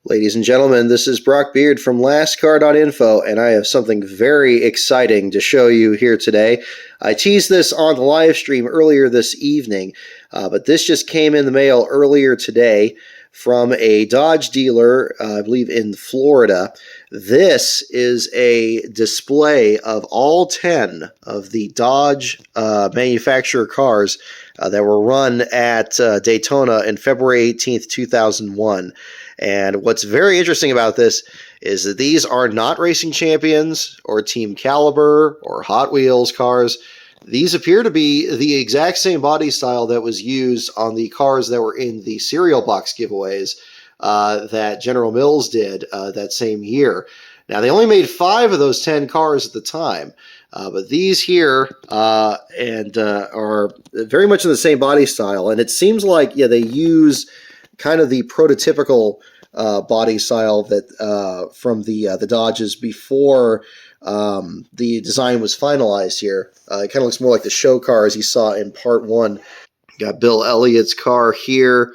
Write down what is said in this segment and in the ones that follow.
Ladies and gentlemen, this is Brock Beard from NASCAR.info, and I have something very exciting to show you here today. I teased this on the live stream earlier this evening, but this just came in the mail earlier today from a Dodge dealer, I believe in Florida. This is a display of all 10 of the Dodge manufacturer cars that were run at Daytona in February 18th, 2001. And what's very interesting about this is that these are not racing champions or Team Caliber or Hot Wheels cars. These appear to be the exact same body style that was used on the cars that were in the cereal box giveaways that General Mills did that same year. Now, they only made 5 of those 10 cars at the time, but these here are very much in the same body style. And it seems like, they use kind of the prototypical body style that from the Dodges before the design was finalized here. It kind of looks more like the show cars you saw in part 1. Got Bill Elliott's car here,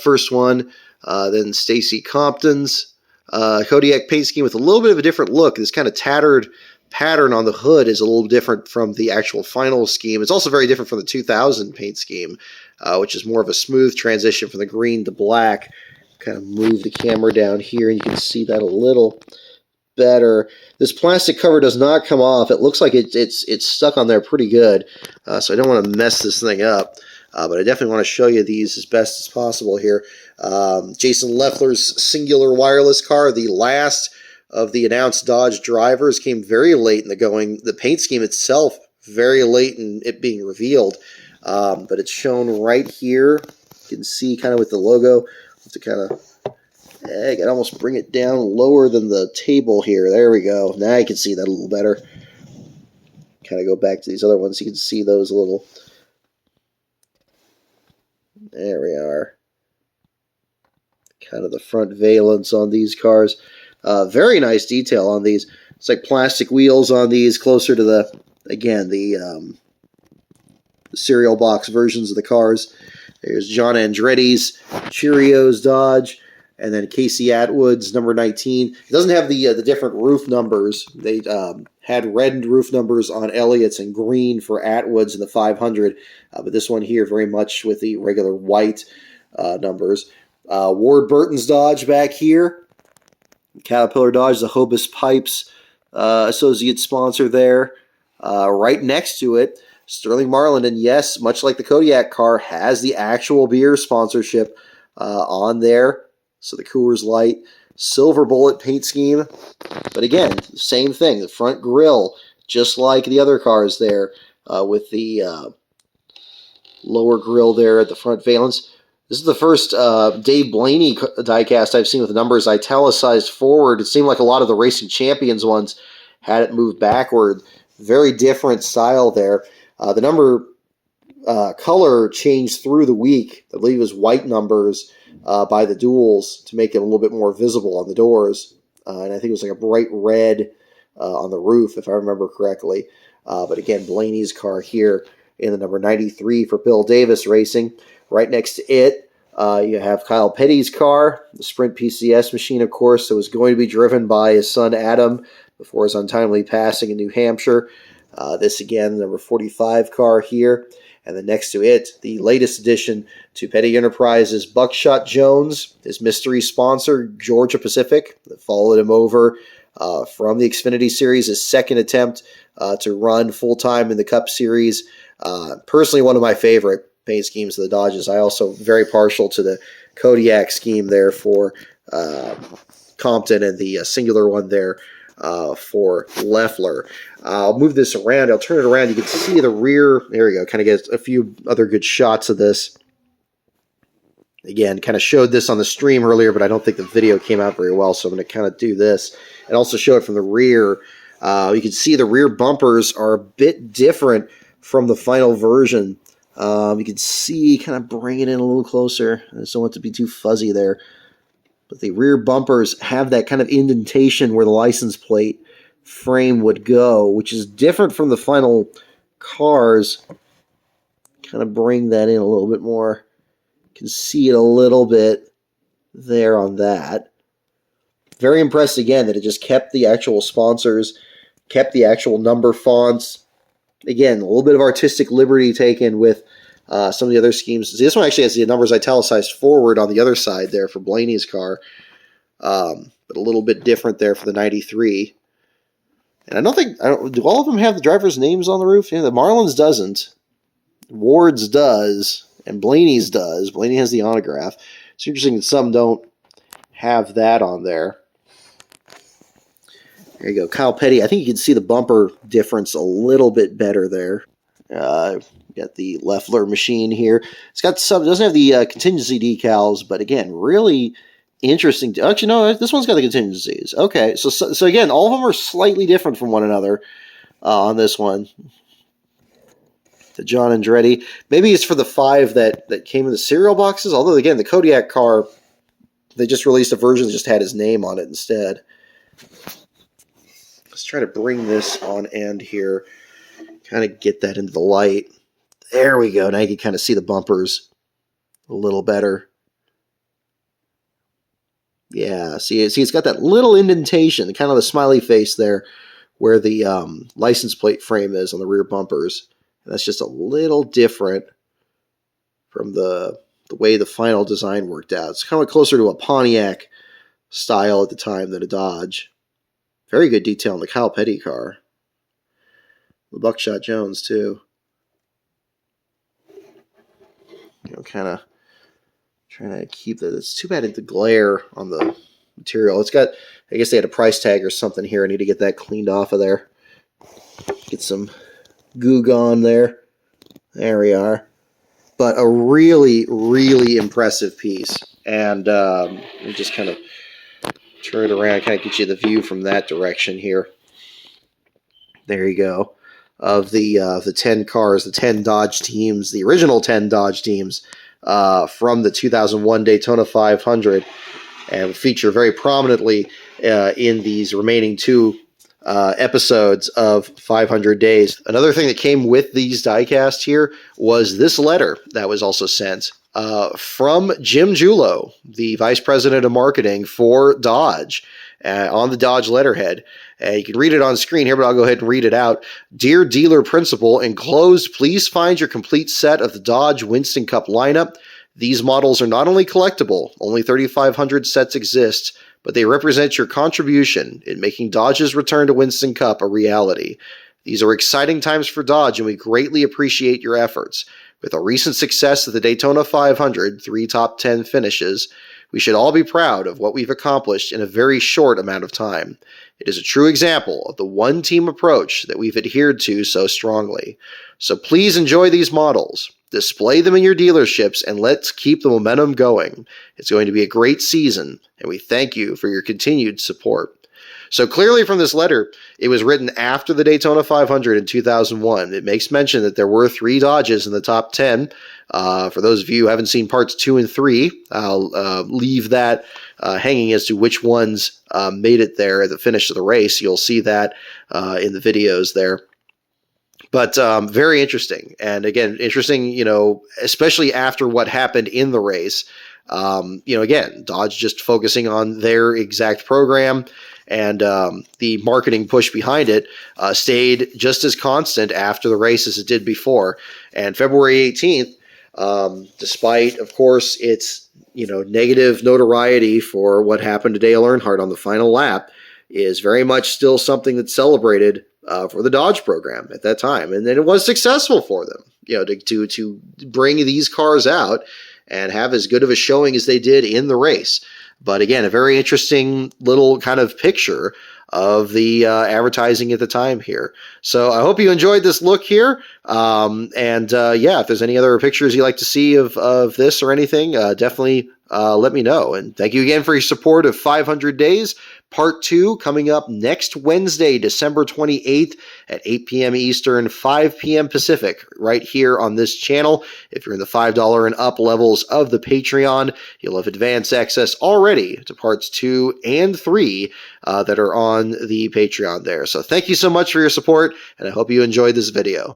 first one, then Stacy Compton's Kodiak paint scheme with a little bit of a different look. This kind of tattered pattern on the hood is a little different from the actual final scheme. It's also very different from the 2000 paint scheme, which is more of a smooth transition from the green to black. Kind of move the camera down here and you can see that a little better. This plastic cover does not come off. It looks like it's stuck on there pretty good, so I don't want to mess this thing up, but I definitely want to show you these as best as possible here. Jason Leffler's singular wireless car, the last of the announced Dodge drivers, came very late in the going. The paint scheme itself very late in it being revealed, but it's shown right here. You can see kind of with the logo. To kind of, I can almost bring it down lower than the table here. There we go. Now you can see that a little better. Kind of go back to these other ones. You can see those a little. There we are. Kind of the front valence on these cars. Very nice detail on these. It's like plastic wheels on these, closer to the, again, the cereal box versions of the cars. There's John Andretti's Cheerios Dodge, and then Casey Atwood's number 19. It doesn't have the different roof numbers. They had red roof numbers on Elliott's and green for Atwood's in the 500, but this one here very much with the regular white numbers. Ward Burton's Dodge back here. Caterpillar Dodge, the Hobus Pipes associate sponsor there. Right next to it, Sterling Marlin, and yes, much like the Kodiak car, has the actual beer sponsorship on there. So the Coors Light silver bullet paint scheme. But again, same thing. The front grille, just like the other cars there, with the lower grille there at the front valence. This is the first Dave Blaney diecast I've seen with the numbers italicized forward. It seemed like a lot of the Racing Champions ones had it moved backward. Very different style there. The number color changed through the week. I believe it was white numbers by the duels to make it a little bit more visible on the doors. And I think it was like a bright red on the roof, if I remember correctly. But again, Blaney's car here in the number 93 for Bill Davis Racing. Right next to it, you have Kyle Petty's car, the Sprint PCS machine, of course, that was going to be driven by his son Adam before his untimely passing in New Hampshire. This again, number 45 car here. And then next to it, the latest addition to Petty Enterprises, Buckshot Jones, his mystery sponsor, Georgia Pacific, that followed him over from the Xfinity Series, his second attempt to run full-time in the Cup Series. Personally, one of my favorite paint schemes of the Dodges. I also very partial to the Kodiak scheme there for Compton and the singular one there for Leffler. I'll move this around. I'll turn it around. You can see the rear. There we go. Kind of get a few other good shots of this. Again, kind of showed this on the stream earlier, but I don't think the video came out very well, so I'm going to kind of do this and also show it from the rear. You can see the rear bumpers are a bit different from the final version. You can see, kind of bring it in a little closer. I just don't want it to be too fuzzy there. But the rear bumpers have that kind of indentation where the license plate frame would go, which is different from the final cars. Kind of bring that in a little bit more. You can see it a little bit there on that. Very impressed again that it just kept the actual sponsors, kept the actual number fonts. Again, a little bit of artistic liberty taken with some of the other schemes. See, this one actually has the numbers italicized forward on the other side there for Blaney's car, but a little bit different there for the 93. And do all of them have the drivers' names on the roof? Yeah, the Marlin's doesn't. Ward's does, and Blaney's does. Blaney has the autograph. It's interesting that some don't have that on there. There you go. Kyle Petty. I think you can see the bumper difference a little bit better there. Got the Leffler machine here. It's got some, doesn't have the contingency decals, but again, really interesting. Actually, no, this one's got the contingencies. Okay, so again, all of them are slightly different from one another on this one. The John Andretti. Maybe it's for the 5 that came in the cereal boxes, although again, the Kodiak car, they just released a version that just had his name on it instead. Let's try to bring this on end here, kind of get that into the light. There we go. Now you can kind of see the bumpers a little better. Yeah, see, it's got that little indentation, kind of the smiley face there, where the license plate frame is on the rear bumpers. And that's just a little different from the way the final design worked out. It's kind of closer to a Pontiac style at the time than a Dodge. Very good detail on the Kyle Petty car. The Buckshot Jones, too. Kind of trying to keep that. It's too bad the glare on the material. It's got, I guess they had a price tag or something here. I need to get that cleaned off of there. Get some goo gone there. There we are. But a really, really impressive piece. And we just kind of turn it around, kind of get you the view from that direction here. There you go. Of the 10 cars, the 10 Dodge teams, the original 10 Dodge teams from the 2001 Daytona 500, and feature very prominently in these remaining 2 episodes of 500 Days. Another thing that came with these diecast here was this letter that was also sent from Jim Julo, the Vice President of Marketing for Dodge, on the Dodge letterhead. You can read it on screen here, but I'll go ahead and read it out. Dear Dealer Principal, enclosed, please find your complete set of the Dodge Winston Cup lineup. These models are not only collectible, only 3,500 sets exist, but they represent your contribution in making Dodge's return to Winston Cup a reality. These are exciting times for Dodge, and we greatly appreciate your efforts. With our recent success at the Daytona 500, 3 top 10 finishes, we should all be proud of what we've accomplished in a very short amount of time. It is a true example of the one-team approach that we've adhered to so strongly. So please enjoy these models, display them in your dealerships, and let's keep the momentum going. It's going to be a great season, and we thank you for your continued support. So clearly from this letter, it was written after the Daytona 500 in 2001. It makes mention that there were 3 Dodges in the top 10. For those of you who haven't seen parts 2 and 3, I'll leave that hanging as to which ones made it there at the finish of the race. You'll see that in the videos there. But very interesting. And again, interesting, especially after what happened in the race. Again, Dodge just focusing on their exact program, and the marketing push behind it stayed just as constant after the race as it did before. And February 18th, despite, of course, its negative notoriety for what happened to Dale Earnhardt on the final lap, is very much still something that's celebrated for the Dodge program at that time. And then it was successful for them, to bring these cars out and have as good of a showing as they did in the race. But again, a very interesting little kind of picture of the advertising at the time here. So I hope you enjoyed this look here. If there's any other pictures you'd like to see of this or anything, definitely let me know. And thank you again for your support of 500 Days. Part 2 coming up next Wednesday, December 28th at 8 p.m. Eastern, 5 p.m. Pacific, right here on this channel. If you're in the $5 and up levels of the Patreon, you'll have advanced access already to parts 2 and 3 that are on the Patreon there. So thank you so much for your support, and I hope you enjoyed this video.